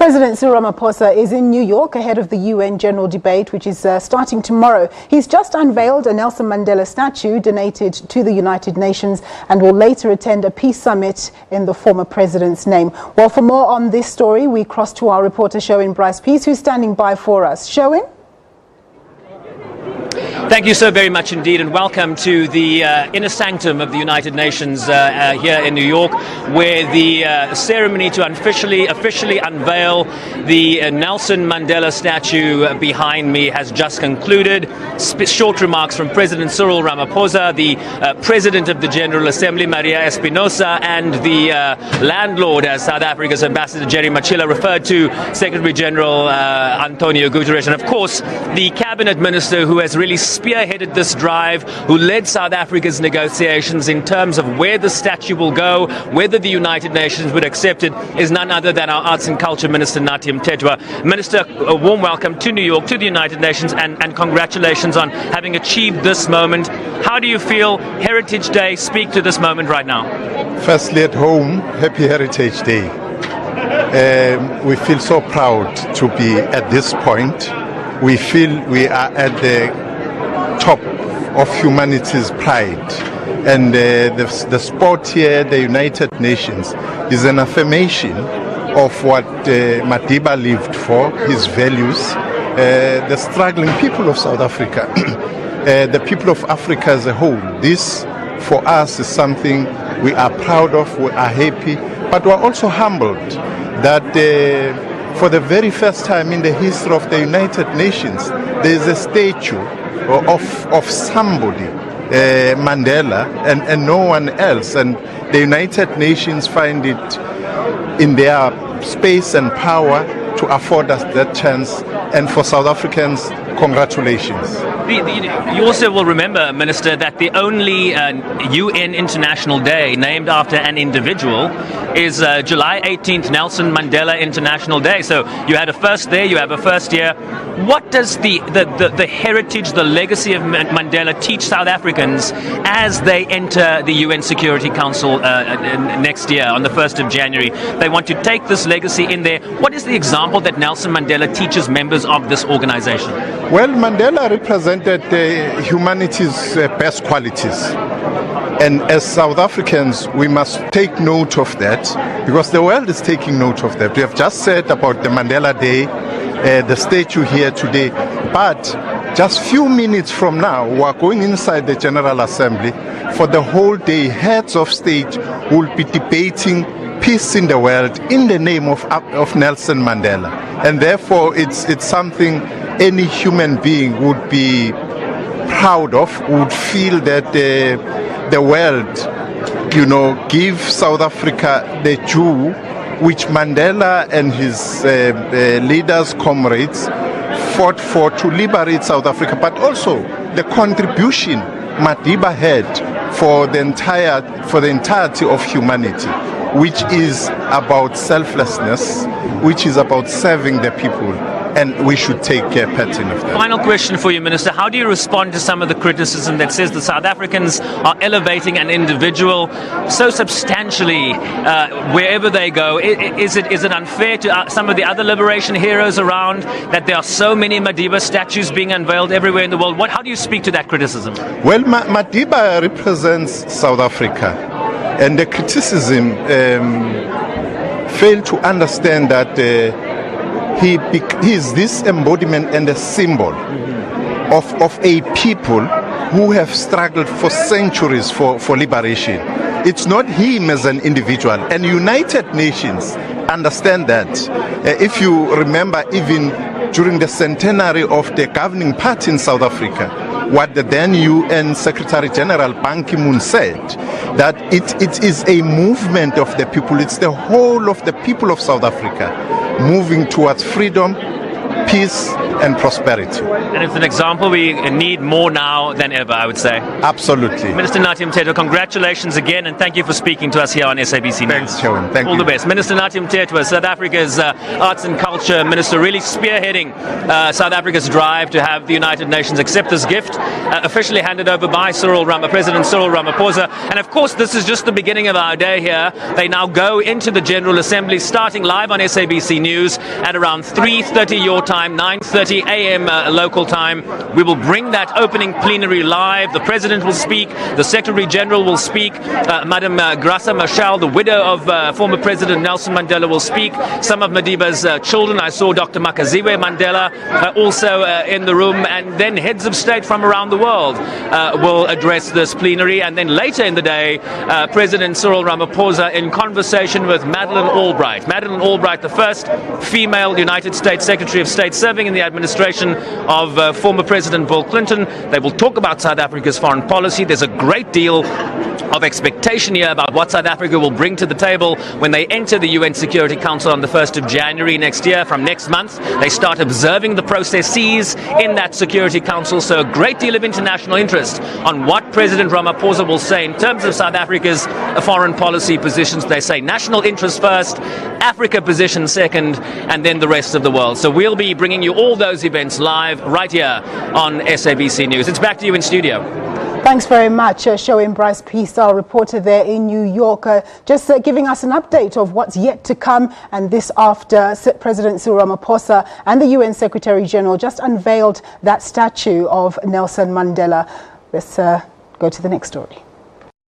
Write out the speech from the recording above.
President Cyril Ramaphosa is in New York ahead of the UN General Debate, which is starting tomorrow. He's just unveiled a Nelson Mandela statue donated to the United Nations and will later attend a peace summit in the former president's name. Well, for more on this story, we cross to our reporter, Sherwin Bryce-Peace, who's standing by for us. Sherwin? Thank you so very much indeed, and welcome to the inner sanctum of the United Nations here in New York, where the ceremony to officially unveil the Nelson Mandela statue behind me has just concluded. Short remarks from President Cyril Ramaphosa, the President of the General Assembly, Maria Espinosa, and the landlord, as South Africa's Ambassador Jerry Machila referred to, Secretary General Antonio Guterres, and of course the Cabinet Minister who has really spearheaded this drive, who led South Africa's negotiations in terms of where the statue will go, whether the United Nations would accept it, is none other than our Arts and Culture Minister, Nathi Mthethwa. Minister, a warm welcome to New York, to the United Nations, and congratulations on having achieved this moment. How do you feel Heritage Day speak to this moment right now? Firstly, at home, happy Heritage Day. We feel so proud to be at this point. We feel we are at the top of humanity's pride, and the spot here, the United Nations, is an affirmation of what Madiba lived for, his values, the struggling people of South Africa, the people of Africa as a whole. This for us is something we are proud of, we are happy, but we are also humbled that for the very first time in the history of the United Nations, there is a statue of somebody, Mandela, and no one else. And the United Nations find it in their space and power to afford us that chance. And for South Africans, congratulations. You also will remember, Minister, that the only UN International Day named after an individual is July 18th, Nelson Mandela International Day. So you had a first there, you have a first here. What does the heritage, the legacy of Mandela teach South Africans as they enter the UN Security Council next year on the 1st of January? They want to take this legacy in there. What is the example that Nelson Mandela teaches members of this organization? Well, Mandela represented humanity's best qualities. And as South Africans, we must take note of that, because the world is taking note of that. We have just said about the Mandela Day, the statue here today, but just few minutes from now, we are going inside the General Assembly for the whole day. Heads of state will be debating peace in the world in the name of Nelson Mandela. And therefore, it's something any human being would be proud of, would feel that the world, give South Africa the due which Mandela and his leaders, comrades, fought for to liberate South Africa, but also the contribution Madiba had for the entirety of humanity, which is about selflessness, which is about serving the people. And we should take pattern of that. Final question for you, Minister. How do you respond to some of the criticism that says the South Africans are elevating an individual so substantially wherever they go? Is it unfair to some of the other liberation heroes around that there are so many Madiba statues being unveiled everywhere in the world? How do you speak to that criticism? Well, Madiba represents South Africa, and the criticism failed to understand that he is this embodiment and a symbol of a people who have struggled for centuries for liberation. It's not him as an individual, and United Nations understand that. If you remember, even during the centenary of the governing party in South Africa, what the then UN Secretary General Ban Ki-moon said, that it is a movement of the people, it's the whole of the people of South Africa moving towards freedom, peace, and prosperity. And it's an example we need more now than ever, I would say. Absolutely. Minister Nathi Mthethwa, congratulations again, and thank you for speaking to us here on SABC News. Thanks, Sharon. Thank you. All the best. Minister Nathi Mthethwa, South Africa's Arts and Culture Minister, really spearheading South Africa's drive to have the United Nations accept this gift, officially handed over by President Cyril Ramaphosa. And of course, this is just the beginning of our day here. They now go into the General Assembly, starting live on SABC News at around 3:30 your time, 9:30 a.m. Local time. We will bring that opening plenary live. The President will speak, the Secretary General will speak, Madam Graça Machel, the widow of former President Nelson Mandela, will speak. Some of Madiba's children, I saw Dr. Makaziwe Mandela also in the room, and then heads of state from around the world will address this plenary. And then later in the day, President Cyril Ramaphosa in conversation with Madeleine Albright. Madeleine Albright, the first female United States Secretary of State serving in the administration of former President Bill Clinton. They will talk about South Africa's foreign policy. There's a great deal of expectation here about what South Africa will bring to the table when they enter the UN Security Council on the 1st of January next year. From next month, they start observing the processes in that Security Council. So a great deal of international interest on what President Ramaphosa will say in terms of South Africa's foreign policy positions. They say national interest first, Africa position second, and then the rest of the world. So we'll be bringing you all those events live right here on SABC News. It's back to you in studio. Thanks very much, showing Bryce Peace, our reporter there in New York, just giving us an update of what's yet to come. And this after President Cyril Ramaphosa and the UN Secretary General just unveiled that statue of Nelson Mandela. Let's go to the next story.